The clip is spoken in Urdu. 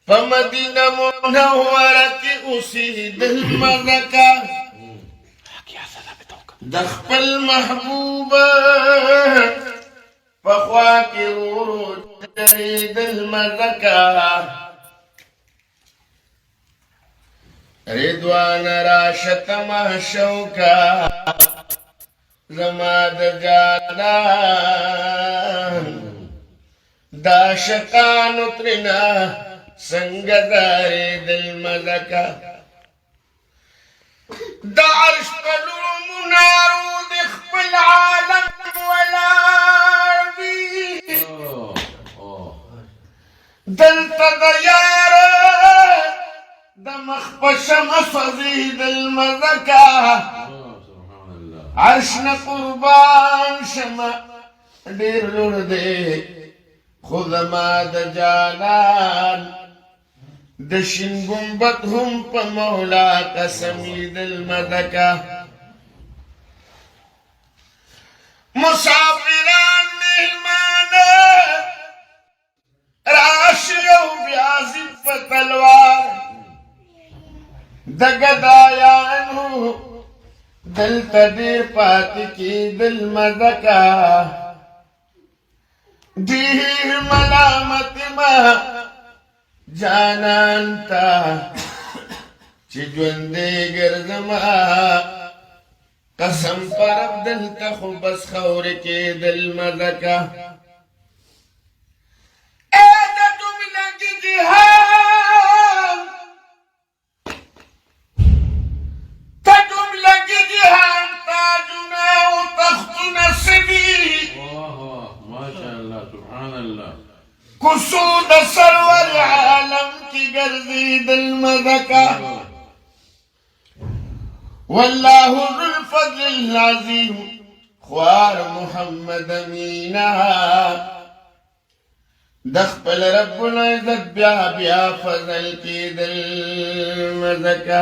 فمدینہ منورہ کی اسی دل مزکا دخپل محبوب فخوا کی روح دل مزکا رضوان راشت محشوکا زماد جانان دا شقان اترنا سنگدار دل مزکا دا عرش قلو منارو دخپ العالم والعربی دل تغیار دا مخبشم صدی دل مزکا عرشنا قربان شما دیر لردے خود ما د جانان دشن گنبت هم پا مولا قسمی دل مدکا مسافران مہمان راشیو بیازی پا تلوار دگدایانو دل تدیر پاتی کی دل مدکا دیر ملامت ما جانان تا چی جوندے گرزما قسم پر اب دل تخو بس خور کے دل مزکا ایدہ تم لگی جہان تم لگی جہان تاجنا و تختنا سبی قصود سرور عالم کی گرزی دل مزکا واللہ ذو الفضل العظیم خوار محمد امینا دخپل رب العزت بیا بیا فضل کی دل مزکا